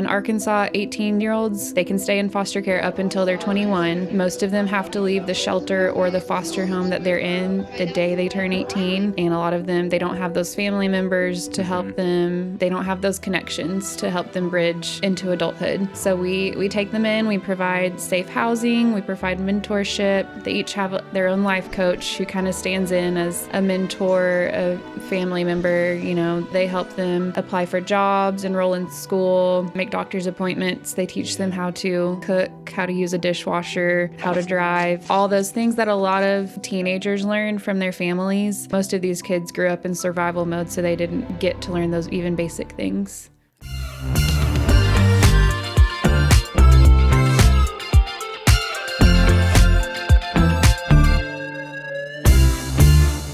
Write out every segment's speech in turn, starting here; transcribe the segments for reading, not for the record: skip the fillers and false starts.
In Arkansas, 18-year-olds, they can stay in foster care up until they're 21. Most of them have to leave the shelter or the foster home that they're in the day they turn 18. And a lot of them, they don't have those family members to help them. They don't have those connections to help them bridge into adulthood. So we take them in, we provide safe housing, we provide mentorship. They each have their own life coach who kind of stands in as a mentor, a family member. They help them apply for jobs, enroll in school, make doctor's appointments. They teach them how to cook, how to use a dishwasher, how to drive, all those things that a lot of teenagers learn from their families. Most of these kids grew up in survival mode, so they didn't get to learn those even basic things.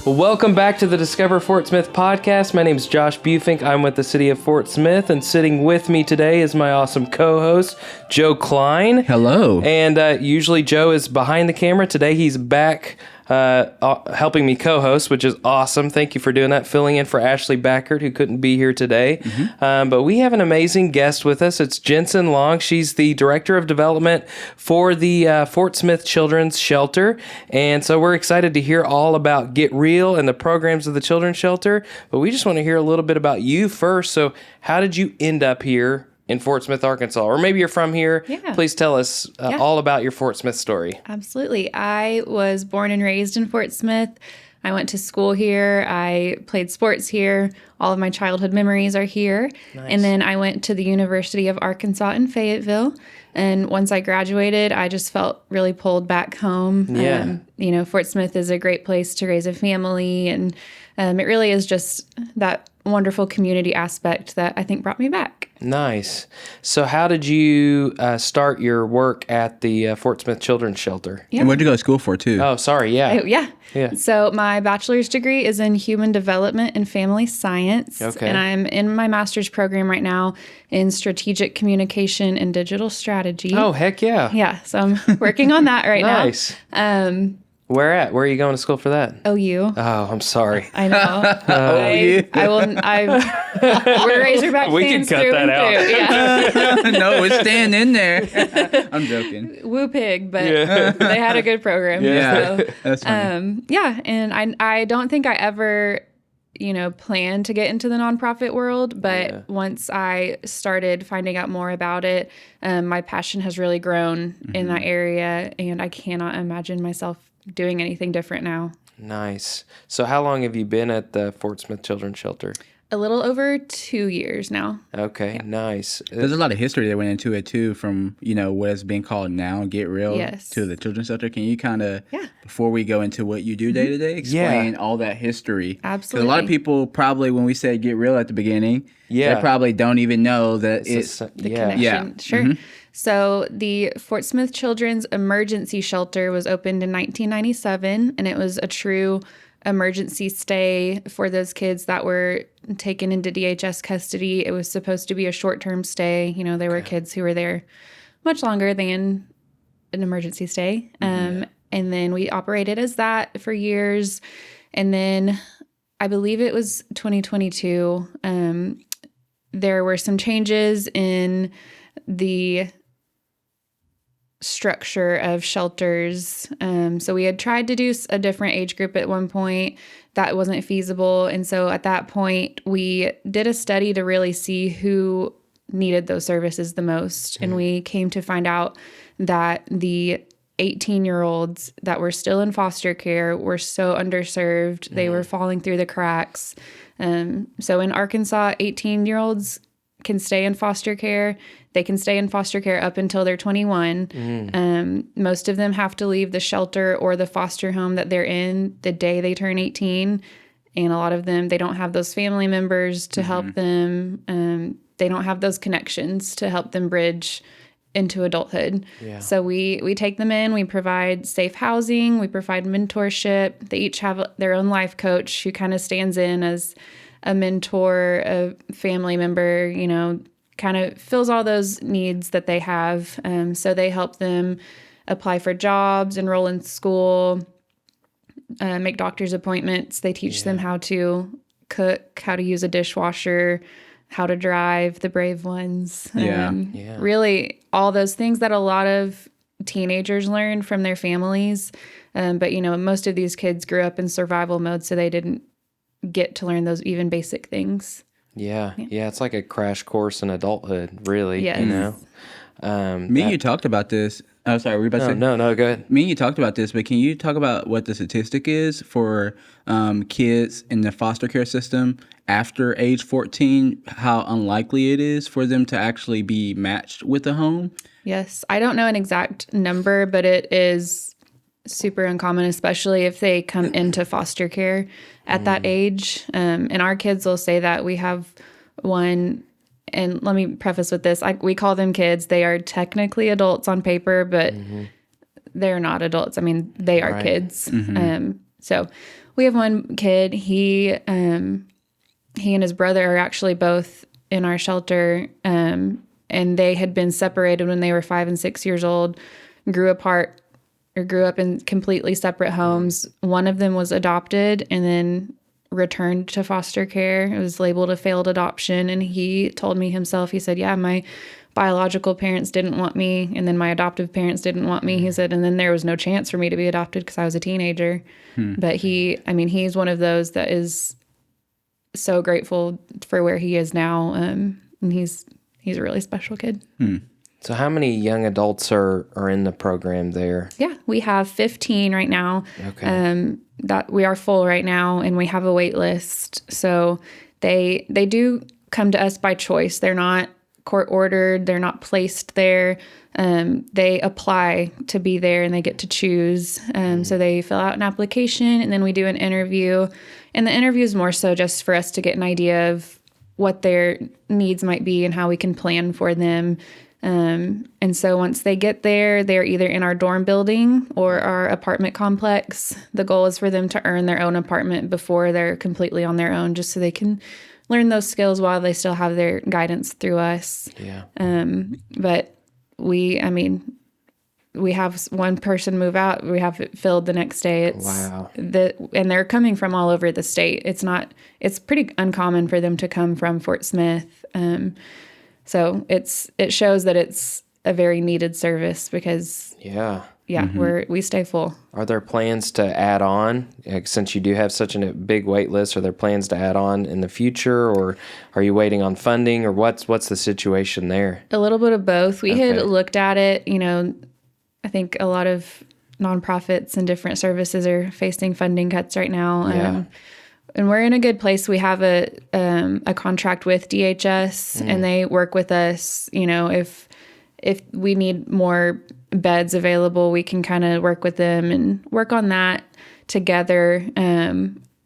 Well, welcome back to the Discover Fort Smith podcast. My name is Josh Bufink. I'm with the city of Fort Smith, and sitting with me today is my awesome co-host, Joe Klein. Hello. And usually Joe is behind the camera. Today he's back helping me co-host, which is awesome. Thank you for doing that, filling in for Ashley Backert, who couldn't be here today. But we have an amazing guest with us. It's Jensen Long. She's the Director of Development for the Fort Smith Children's Shelter. And so we're excited to hear all about GetREAL and the programs of the Children's Shelter. But we just want to hear a little bit about you first. So how did you end up here in Fort Smith, Arkansas? Or maybe you're from here. Yeah. Please tell us all about your Fort Smith story. Absolutely. I was born and raised in Fort Smith. I went to school here. I played sports here. All of my childhood memories are here. Nice. And then I went to the University of Arkansas in Fayetteville. And once I graduated, I just felt really pulled back home. Yeah. Fort Smith is a great place to raise a family. And it really is just that wonderful community aspect that I think brought me back. Nice. So how did you start your work at the Fort Smith Children's Shelter? Yeah. And where'd you go to school for, too? Oh, sorry. Yeah. Yeah. So my bachelor's degree is in human development and family science. Okay. And I'm in my master's program right now in strategic communication and digital strategy. Oh, heck yeah. Yeah. So I'm working on that right Nice. now. Where at? Where are you going to school for that? OU. Oh, I'm sorry. I know. We're Razorback We can fans cut through that and out. through. Yeah. No, it's staying in there. I'm joking. Woo pig, but they had a good program. Yeah. So, That's funny. and I don't think I ever, planned to get into the nonprofit world, but once I started finding out more about it, my passion has really grown in that area, and I cannot imagine myself doing anything different now. Nice. So how long have you been at the Fort Smith Children's Shelter? A little over 2 years now. Okay, nice. There's a lot of history that went into it, too, from, what is being called now GetREAL Yes. to the Children's Shelter. Can you kind of, Yeah. before we go into what you do day to day, explain all that history? Absolutely. 'Cause a lot of people probably, when we say GetREAL at the beginning, Yeah. they probably don't even know that it's... The yeah. connection. Yeah. Sure. So the Fort Smith Children's Emergency Shelter was opened in 1997, and it was a true emergency stay for those kids that were taken into DHS custody. It was supposed to be a short-term stay. There were kids who were there much longer than an emergency stay. And then we operated as that for years. And then I believe it was 2022, there were some changes in the structure of shelters. So we had tried to do a different age group at one point. That wasn't feasible. And so at that point, we did a study to really see who needed those services the most. And we came to find out that the 18-year-olds that were still in foster care were so underserved. They were falling through the cracks. So in Arkansas, 18-year-olds can stay in foster care. They can stay in foster care up until they're 21. Most of them have to leave the shelter or the foster home that they're in the day they turn 18. And a lot of them, they don't have those family members to help them. They don't have those connections to help them bridge into adulthood. Yeah. So we take them in, we provide safe housing, we provide mentorship. They each have their own life coach who kind of stands in as a mentor, a family member, kind of fills all those needs that they have. So they help them apply for jobs, enroll in school, make doctor's appointments. They teach them how to cook, how to use a dishwasher, How to Drive, The Brave Ones. Yeah. Really, all those things that a lot of teenagers learn from their families. But, most of these kids grew up in survival mode, so they didn't get to learn those even basic things. Yeah. It's like a crash course in adulthood, really. Yes. Me and you talked about this. Oh, sorry. Were you about to say? No, go ahead. Me and you talked about this, but can you talk about what the statistic is for kids in the foster care system after age 14, how unlikely it is for them to actually be matched with a home? Yes. I don't know an exact number, but it is super uncommon, especially if they come into foster care at that age. And our kids will say that. We have one, and let me preface with this. We call them kids. They are technically adults on paper, but they're not adults. I mean, they are kids. So we have one kid. He and his brother are actually both in our shelter, and they had been separated when they were 5 and 6 years old, grew up in completely separate homes. One of them was adopted and then returned to foster care. It was labeled a failed adoption. And he told me himself, he said, yeah, my biological parents didn't want me. And then my adoptive parents didn't want me. He said, and then there was no chance for me to be adopted because I was a teenager. But he's one of those that is so grateful for where he is now. And he's a really special kid. So how many young adults are in the program there? Yeah, we have 15 right now. Okay. That we are full right now, and we have a wait list. So they do come to us by choice. They're not court ordered. They're not placed there. They apply to be there, and they get to choose. So they fill out an application, and then we do an interview. And the interview is more so just for us to get an idea of what their needs might be and how we can plan for them. And so once they get there, they're either in our dorm building or our apartment complex. The goal is for them to earn their own apartment before they're completely on their own, just so they can learn those skills while they still have their guidance through us. Yeah. But we have one person move out. We have it filled the next day. Wow. And they're coming from all over the state. It's pretty uncommon for them to come from Fort Smith. So it shows that it's a very needed service because we stay full. Are there plans to add on, since you do have such a big wait list? Are there plans to add on in the future, or are you waiting on funding, or what's the situation there? A little bit of both. We had looked at it. I think a lot of nonprofits and different services are facing funding cuts right now. Yeah. And we're in a good place. We have a contract with DHS, and they work with us. If we need more beds available, we can kind of work with them and work on that together.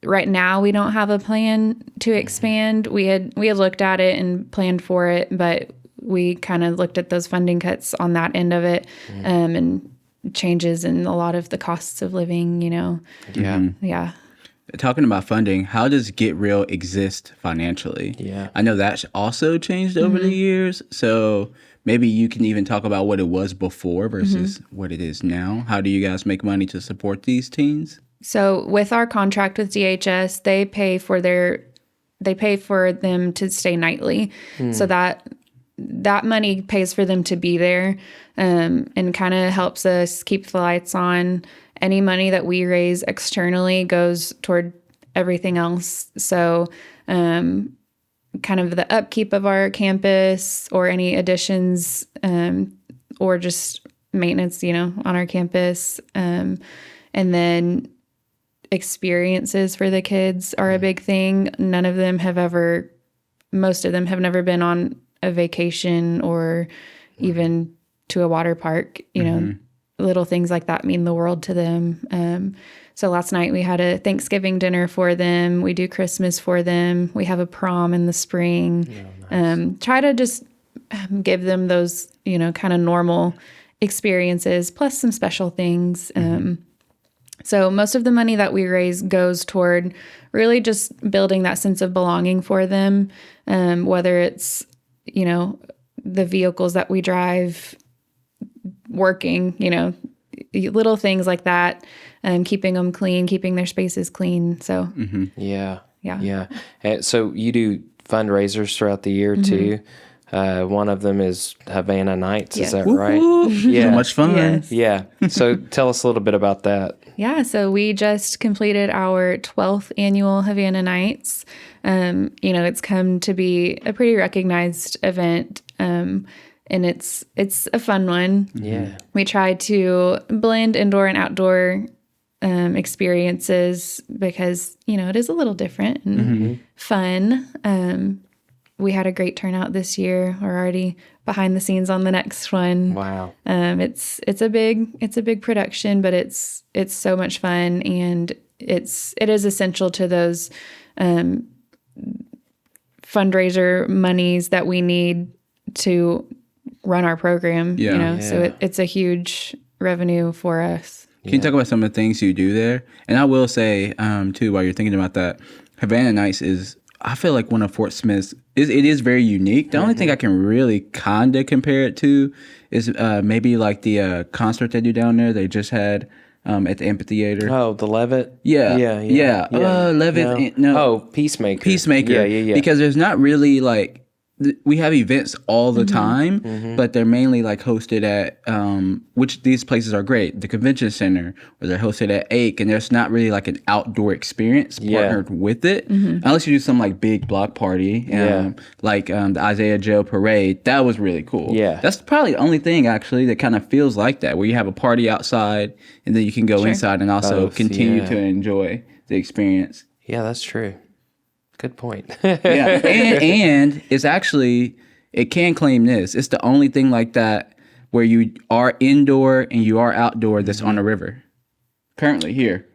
Right now, we don't have a plan to expand. We had looked at it and planned for it, but we kind of looked at those funding cuts on that end of it, and changes in a lot of the costs of living. Yeah. Talking about funding, how does GetREAL exist financially? Yeah. I know that's also changed over the years. So maybe you can even talk about what it was before versus what it is now. How do you guys make money to support these teens? So with our contract with DHS, they pay for them to stay nightly. So that money pays for them to be there, and kind of helps us keep the lights on. Any money that we raise externally goes toward everything else. So kind of the upkeep of our campus, or any additions, or just maintenance, on our campus. And then experiences for the kids are a big thing. Most of them have never been on a vacation or even to a water park. Little things like that mean the world to them. So last night we had a Thanksgiving dinner for them. We do Christmas for them. We have a prom in the spring. Nice. Try to just give them those, kind of normal experiences, plus some special things. So most of the money that we raise goes toward really just building that sense of belonging for them, whether it's, the vehicles that we drive, working, little things like that, keeping them clean, keeping their spaces clean. So Yeah. So you do fundraisers throughout the year too. One of them is Havana Nights. Yes. Is that right? Yeah. So much fun. Yes. Yeah. So tell us a little bit about that. Yeah, so we just completed our 12th annual Havana Nights. It's come to be a pretty recognized event, and it's a fun one. Yeah. We try to blend indoor and outdoor experiences because, it is a little different and fun. We had a great turnout this year. We're already behind the scenes on the next one. Wow. It's a big production, but it's so much fun, and it is essential to those fundraiser monies that we need to run our program. Yeah. So it's a huge revenue for us. Can you talk about some of the things you do there? And I will say, too, while you're thinking about that, Havana Nights is, I feel like one of Fort Smith's, it is very unique. The only thing I can really kind of compare it to is maybe like the concert they do down there. They just had at the amphitheater. Oh, the Levitt? Yeah. Levitt. No. Oh, Peacemaker. Peacemaker. Yeah. Because there's not really like, we have events all the time, but they're mainly like hosted at, which these places are great, the convention center, or they're hosted at Ake, and there's not really like an outdoor experience partnered with it, unless you do some like big block party, like the Isaiah Joe Parade. That was really cool. Yeah. That's probably the only thing actually that kind of feels like that, where you have a party outside, and then you can go inside and also continue to enjoy the experience. Yeah, that's true. Good point. Yeah, and it's actually, it can claim this. It's the only thing like that where you are indoor and you are outdoor that's on a river. Currently here.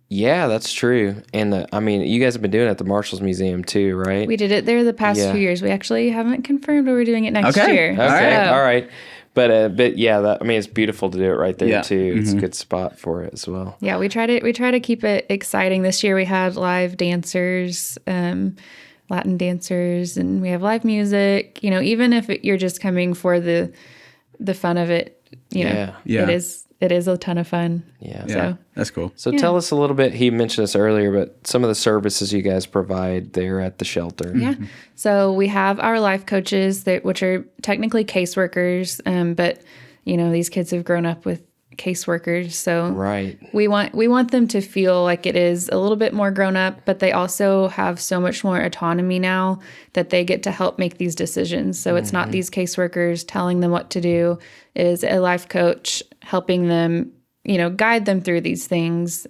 Yeah, that's true. And you guys have been doing it at the Marshall's Museum too, right? We did it there the past few years. We actually haven't confirmed where we're doing it next year. Okay, all right. But yeah, it's beautiful to do it right there too. It's a good spot for it as well. Yeah, we try to keep it exciting. This year we had live dancers, Latin dancers, and we have live music. Even if you're just coming for the fun of it, it is a ton of fun. Yeah. So That's cool. So tell us a little bit, he mentioned this earlier, but some of the services you guys provide there at the shelter. Yeah. So we have our life coaches, which are technically caseworkers, but, these kids have grown up with caseworkers. So right. we want them to feel like it is a little bit more grown up, but they also have so much more autonomy now that they get to help make these decisions. So it's not these caseworkers telling them what to do. It is a life coach helping them, guide them through these things.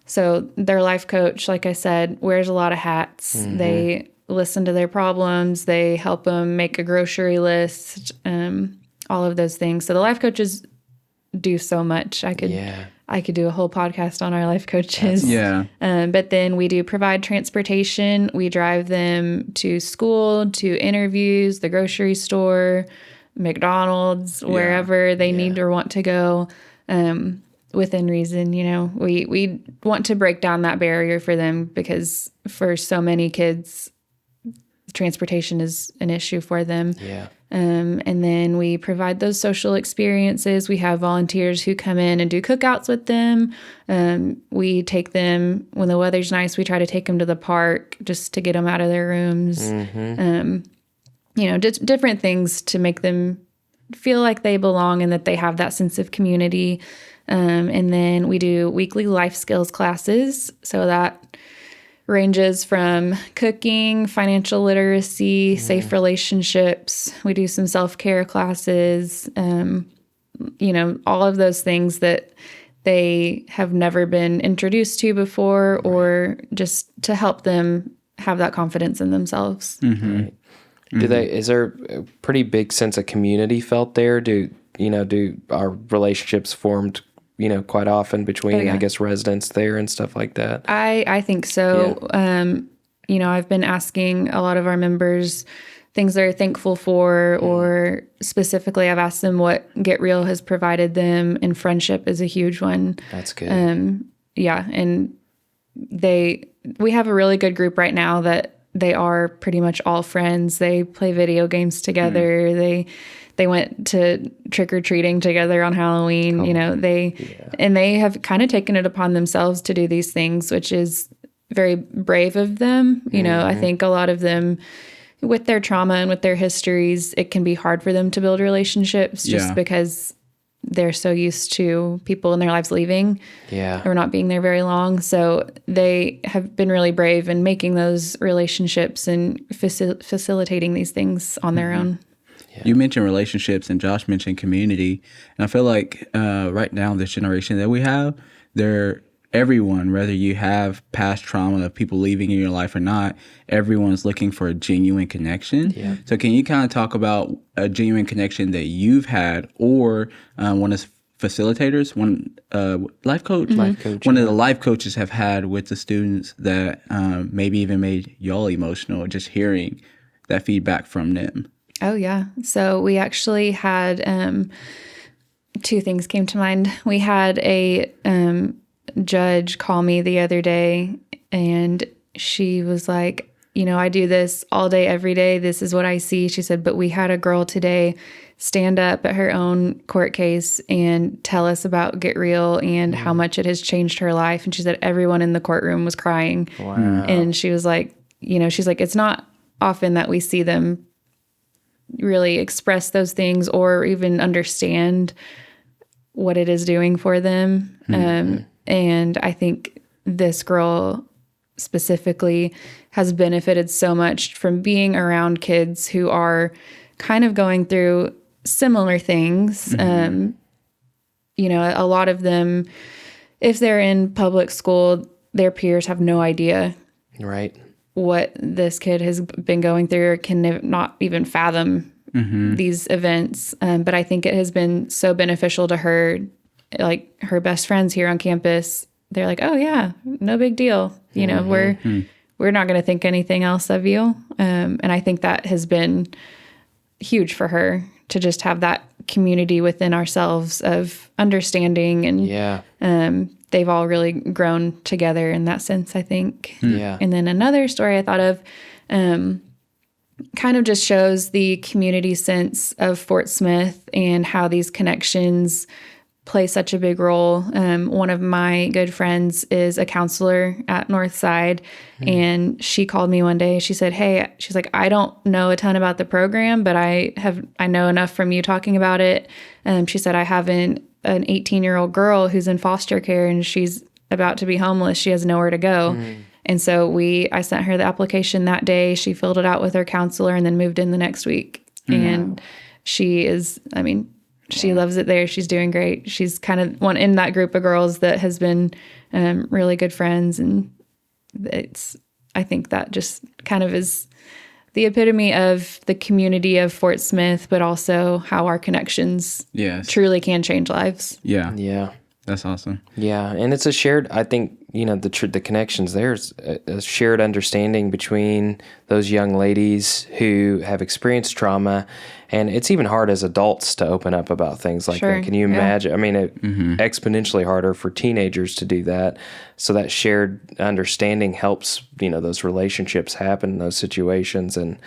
So their life coach, like I said, wears a lot of hats. They listen to their problems. They help them make a grocery list, all of those things. So the life coaches do so much. I could do a whole podcast on our life coaches. But then we do provide transportation. We drive them to school, to interviews, the grocery store, McDonald's, wherever they need or want to go, within reason. We want to break down that barrier for them, because for so many kids, transportation is an issue for them. And then we provide those social experiences. We have volunteers who come in and do cookouts with them. We take them, when the weather's nice, we try to take them to the park just to get them out of their rooms. Just different things to make them feel like they belong and that they have that sense of community. And then we do weekly life skills classes. So that ranges from cooking, financial literacy, safe relationships. We do some self-care classes, all of those things that they have never been introduced to before, or just to help them have that confidence in themselves. Right. Is there a pretty big sense of community felt there? Do our relationships formed quite often between, I guess, residents there and stuff like that? I think so. Yeah. I've been asking a lot of our members things they're thankful for, or specifically I've asked them what GetREAL has provided them, and friendship is a huge one. That's good. And we have a really good group right now that they are pretty much all friends. They play video games together. They went to trick-or-treating together on Halloween. Cool. And they have kind of taken it upon themselves to do these things, which is very brave of them. You know, I think a lot of them, with their trauma and with their histories, it can be hard for them to build relationships just because they're so used to people in their lives leaving or not being there very long. So they have been really brave in making those relationships and facilitating these things on their own. Yeah. You mentioned relationships and Josh mentioned community. And I feel like right now, this generation that we have, everyone, whether you have past trauma of people leaving in your life or not, everyone's looking for a genuine connection. Yeah. So can you kind of talk about a genuine connection that you've had, or one of facilitators, one life coach, one of the life coaches have had with the students that maybe even made y'all emotional, just hearing that feedback from them? Oh, yeah. So we actually had two things came to mind. We had a judge call me the other day, and she was like, you know, I do this all day, every day. This is what I see. She said, but we had a girl today stand up at her own court case and tell us about GetREAL and how much it has changed her life. And she said everyone in the courtroom was crying. Wow. And she was like, you know, she's like, it's not often that we see them really express those things or even understand what it is doing for them. And I think this girl specifically has benefited so much from being around kids who are kind of going through similar things. You know, a lot of them, if they're in public school, their peers have no idea what this kid has been going through, or can not even fathom these events. But I think it has been so beneficial to her. Like her best friends here on campus, they're like, oh yeah, no big deal. You know, we're not going to think anything else of you. And I think that has been huge for her, to just have that community within ourselves of understanding. And they've all really grown together in that sense, I think. And then another story I thought of kind of just shows the community sense of Fort Smith and how these connections play such a big role. One of my good friends is a counselor at Northside, and she called me one day. She said, hey, she's like, I don't know a ton about the program, but I know enough from you talking about it. She said, I have an 18-year-old girl who's in foster care, and she's about to be homeless. She has nowhere to go. And so I sent her the application that day. She filled it out with her counselor and then moved in the next week. And she is, I mean, she loves it there. She's doing great. She's kind of one in that group of girls that has been really good friends. And I think that just kind of is the epitome of the community of Fort Smith, but also how our connections truly can change lives. Yeah. That's awesome. Yeah. And it's a shared, I think, you know, the connections, there's a shared understanding between those young ladies who have experienced trauma. And it's even hard as adults to open up about things like that. Can you imagine? I mean, exponentially harder for teenagers to do that. So that shared understanding helps, you know, those relationships happen in those situations. And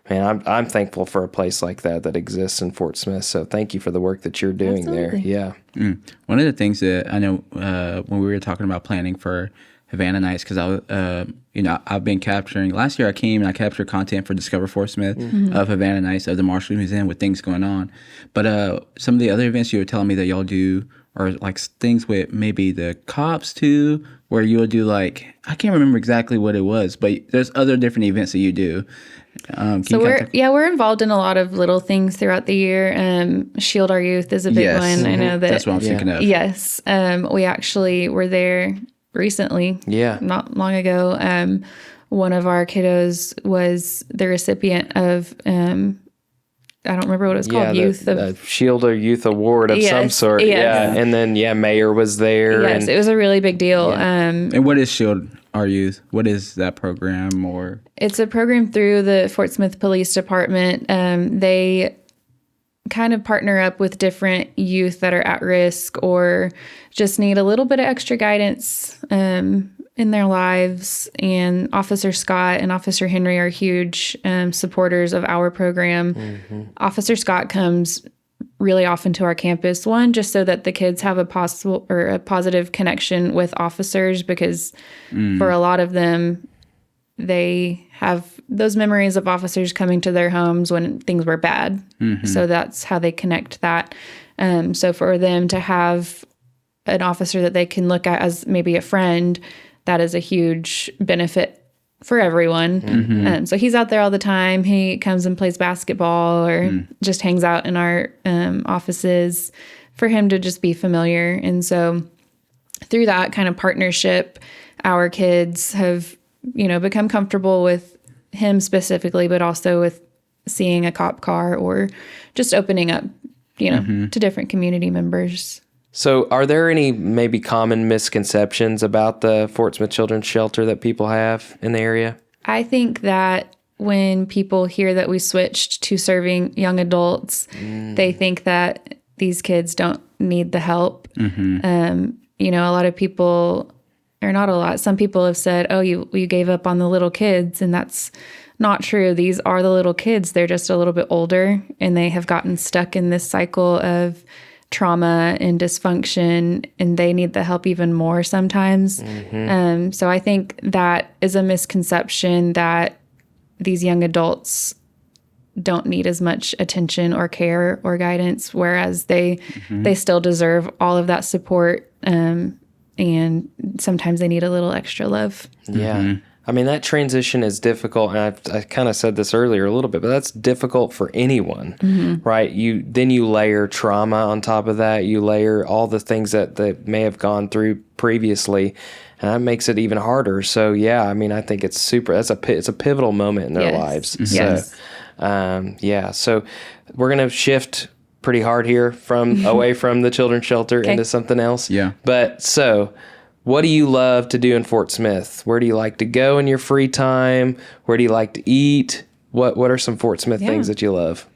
man, I'm thankful for a place like that exists in Fort Smith. So thank you for the work that you're doing there. Yeah. One of the things that I know when we were talking about planning for Havana Nights, because I've been capturing. Last year I came and I captured content for Discover Fort Smith of Havana Nights of the Marshall Museum with things going on. But some of the other events you were telling me that y'all do are like things with maybe the cops too, where you'll do like, I can't remember exactly what it was, but there's other different events that you do. So we're involved in a lot of little things throughout the year. Shield Our Youth is a big one. I know that's what I'm thinking of. Yes. We actually were there recently. Not long ago. One of our kiddos was the recipient of I don't remember what it was called. The Shield Our Youth Award of some sort. Yes. Yeah. And then Mayor was there. Yes, it was a really big deal. And what is Shield Our Youth? What is that program? Or it's a program through the Fort Smith Police Department. They kind of partner up with different youth that are at risk or just need a little bit of extra guidance in their lives. And Officer Scott and Officer Henry are huge supporters of our program. Officer Scott comes really often to our campus. One, just so that the kids have a positive connection with officers, because for a lot of them, they have those memories of officers coming to their homes when things were bad. So that's how they connect that. So for them to have an officer that they can look at as maybe a friend, that is a huge benefit for everyone. So he's out there all the time. He comes and plays basketball or just hangs out in our offices for him to just be familiar. And so through that kind of partnership, our kids have, become comfortable with him specifically, but also with seeing a cop car or just opening up, to different community members. So are there any maybe common misconceptions about the Fort Smith Children's Shelter that people have in the area? I think that when people hear that we switched to serving young adults, they think that these kids don't need the help. A lot of people, or not a lot, some people have said, oh, you gave up on the little kids, and that's not true. These are the little kids. They're just a little bit older, and they have gotten stuck in this cycle of trauma and dysfunction, and they need the help even more sometimes. So I think that is a misconception that these young adults don't need as much attention or care or guidance, whereas they still deserve all of that support, and sometimes they need a little extra love. Yeah. I mean, that transition is difficult, and I kind of said this earlier a little bit, but that's difficult for anyone, right? You layer trauma on top of that. You layer all the things that they may have gone through previously, and that makes it even harder. So, yeah, I mean, I think it's it's a pivotal moment in their lives. Yes. So, so we're going to shift pretty hard here from away from the children's shelter into something else. Yeah. But so, what do you love to do in Fort Smith? Where do you like to go in your free time? Where do you like to eat? What are some Fort Smith things that you love?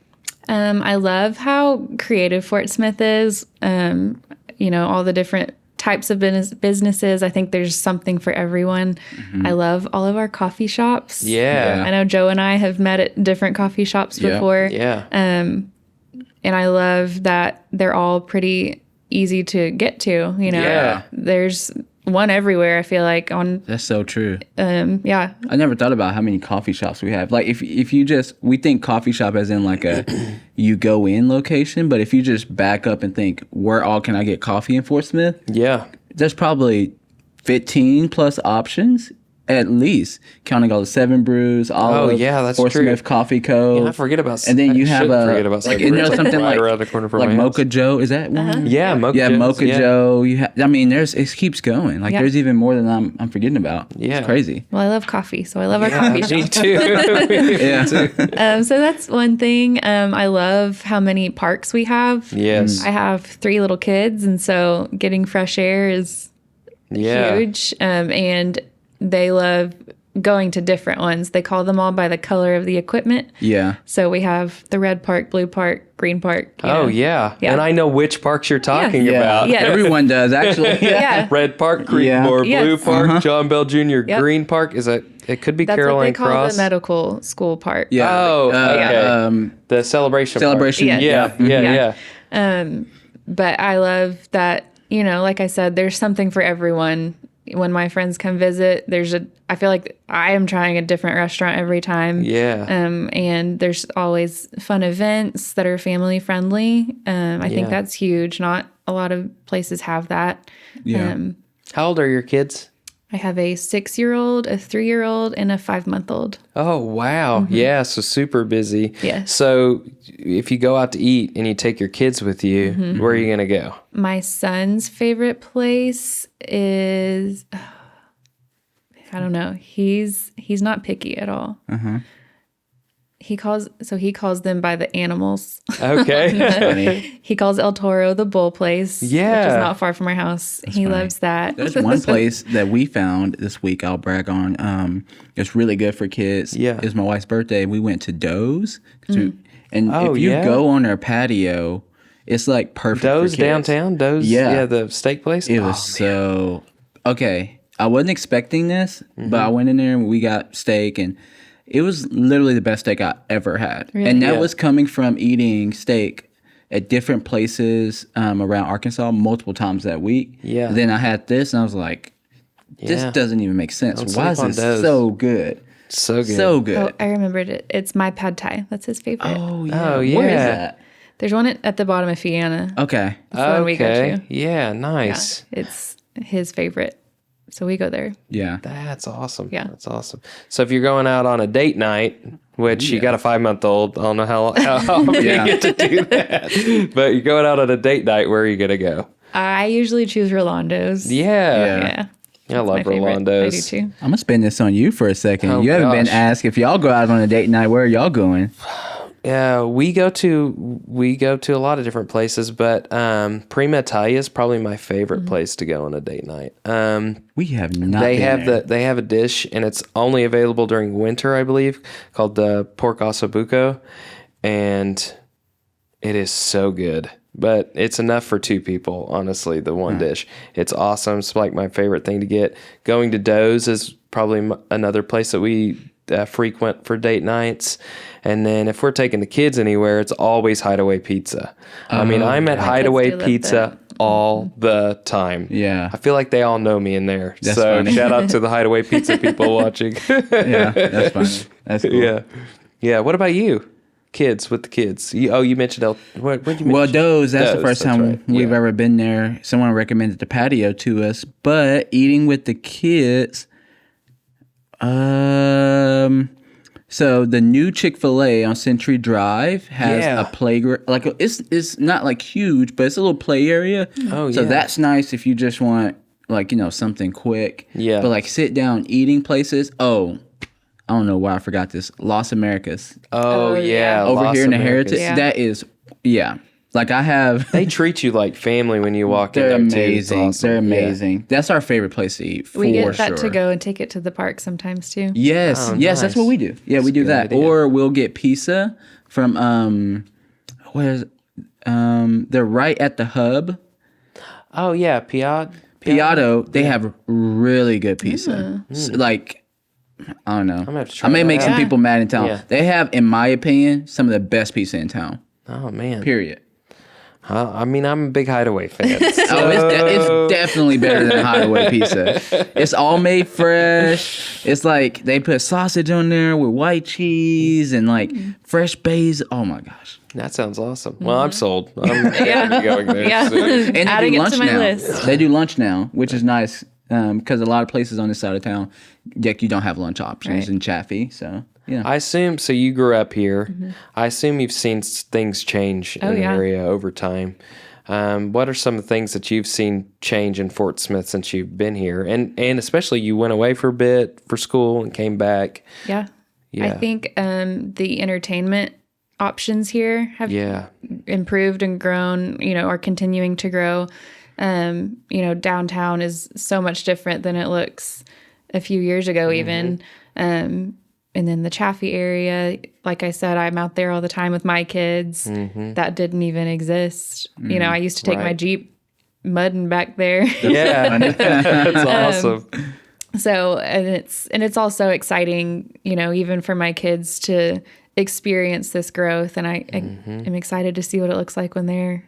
I love how creative Fort Smith is. All the different types of businesses. I think there's something for everyone. I love all of our coffee shops. Yeah. I know Joe and I have met at different coffee shops before. Yeah. And I love that they're all pretty easy to get to. There's one everywhere, I feel like. That's so true. Yeah. I never thought about how many coffee shops we have. Like, if you we think coffee shop as in like a you go in location, but if you just back up and think, where all can I get coffee in Fort Smith? Yeah. There's probably 15 plus options, at least, counting all the Seven Brews, Olive, that's Fort true. Smith Coffee Co. Yeah, I forget about. And then you have something like around the corner from like my Mocha house. Joe. Is that one? Yeah, Mocha. Yeah, Joe's, Mocha Joe. It keeps going. Like there's even more than I'm forgetting about. Yeah, it's crazy. Well, I love coffee, so I love our coffee shop. Me too. Yeah. So that's one thing. I love how many parks we have. Yes. I have 3 little kids, and so getting fresh air is huge. And they love going to different ones. They call them all by the color of the equipment. Yeah. So we have the red park, blue park, green park. Yeah. And I know which parks you're talking about. Yeah. Everyone does, actually. Yeah. Red Park, Creekmore, Blue Park, John Bell Jr., Green Park. It could be That's Caroline what they call Cross. the medical school park. Yeah. Oh, okay. The celebration park. Yeah. But I love that, like I said, there's something for everyone. When my friends come visit, I feel like I am trying a different restaurant every time. Yeah. And there's always fun events that are family friendly. I think that's huge. Not a lot of places have that. Yeah. How old are your kids? I have a 6-year-old, a 3-year-old, and a 5-month-old. Oh, wow. Yeah, so super busy. Yeah. So if you go out to eat and you take your kids with you, where are you going to go? My son's favorite place is, I don't know. He's not picky at all. He calls them by the animals. Okay. That's funny. He calls El Toro the bull place. Yeah. Which is not far from our house. He funny. loves that. There's one place that we found this week I'll brag on. It's really good for kids. Yeah. It was my wife's birthday. We went to Doe's. If you yeah? go on their patio, it's like perfect Doe's for kids. downtown? Doe's? Yeah. The steak place? It was so... Okay, I wasn't expecting this, but I went in there and we got steak, and it was literally the best steak I ever had. Really? And that was coming from eating steak at different places around Arkansas multiple times that week. Yeah. And then I had this, and I was like, this Yeah. doesn't even make sense. Don't Why is sleep on this those. so good? So good. So good. Oh, I remembered it. It's my pad thai. That's his favorite. Oh, yeah. Oh, Where is yeah. that? There's one at the bottom of Fianna. Okay. That's the one we go to. Yeah, Yeah, nice. it's his favorite. So we go there. Yeah. That's awesome. Yeah. That's awesome. So if you're going out on a date night, which you got a 5-month-old, I don't know how often you get to do that, but you're going out on a date night, where are you going to go? I usually choose Rolando's. Yeah. Yeah. I love My favorite. Rolando's. I do too. I'm going to spin this on you for a second. Oh, you haven't been gosh. asked if y'all go out on a date night, where are y'all going? Yeah, we go to a lot of different places, but Prima Italia is probably my favorite place to go on a date night. We have not They been have there. they have a dish, and it's only available during winter, I believe, called the pork ossobuco, and it is so good. But it's enough for 2 people, honestly, the one dish. It's awesome. It's like my favorite thing to get. Going to Doe's is probably another place that we frequent for date nights. And then if we're taking the kids anywhere, it's always Hideaway Pizza. I mean, I'm at Hideaway do love Pizza all the time. Yeah. I feel like they all know me in there. That's so funny. shout out to the Hideaway Pizza people watching. Yeah, that's fine. That's cool. Yeah. Yeah. What about you? Kids with the kids. You mentioned what did you mention? Well, Doe's, that's the Doe's, first that's time right. we've Yeah. ever been there. Someone recommended the patio to us, but eating with the kids, so the new Chick-fil-A on Century Drive has Yeah. a playground. Like it's not like huge, but it's a little play area. Oh, So yeah. that's nice if you just want like, something quick. Yeah. But like sit down eating places. Oh, I don't know why I forgot this. Los Americas. Oh, yeah. Over Las here in the Americas. Heritage. Yeah. That is, yeah. Like I have. They treat you like family when you walk They're in there, too. It's amazing. awesome. They're Yeah. amazing. That's our favorite place to eat for We get that sure. to go and take it to the park sometimes too. Yes, Oh, yes, that's nice. what we do. Yeah, we do good that. idea. Or we'll get pizza from where's they're right at the hub. Oh, yeah. Piatto, they have really good pizza. Like I don't know. gonna have to try I may that make some out. people mad in town. Yeah. They have, in my opinion, some of the best pizza in town. Oh, man. Period. I mean, I'm a big Hideaway fan. Oh, it's definitely better than Hideaway Pizza. It's all made fresh. It's like they put sausage on there with white cheese and like fresh basil. Oh my gosh. That sounds awesome. Well, I'm sold. I'm gonna be going there Yeah. soon. And they Adding do it lunch to my now. list. They do lunch now, which is nice because a lot of places on this side of town, like you don't have lunch options Right. in Chaffee. So yeah. I assume, so you grew up here. I assume you've seen things change in the yeah. area over time. What are some of the things that you've seen change in Fort Smith since you've been here? And especially you went away for a bit for school and came back. Yeah. Yeah. I think the entertainment options here have Yeah. improved and grown, are continuing to grow. Downtown is so much different than it looks a few years ago, even. And then the Chaffee area, like I said, I'm out there all the time with my kids. That didn't even exist. I used to take my Right. Jeep mudding back there. Yeah. That's awesome. So, and it's also exciting, even for my kids to experience this growth. And I am excited to see what it looks like when they're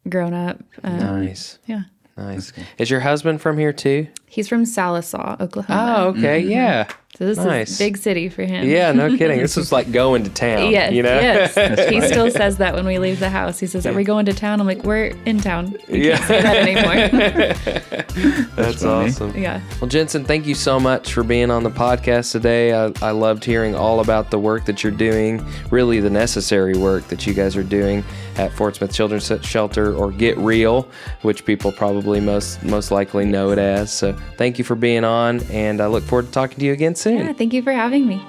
grown up. Nice. Yeah. Nice. Is your husband from here too? He's from Salisaw, Oklahoma. Oh, okay. Yeah. So this nice. is big city for him. Yeah, no kidding. This was like going to town. Yes, you know? yes. He still says that when we leave the house. He says, "Are we going to town?" I'm like, "We're in town." You Yeah. can't say that anymore. That's funny. awesome. Yeah. Well, Jensen, thank you so much for being on the podcast today. I loved hearing all about the work that you're doing, really the necessary work that you guys are doing at Fort Smith Children's Shelter, or GetREAL, which people probably most likely know it as. So thank you for being on, and I look forward to talking to you again soon. Yeah. Thank you for having me.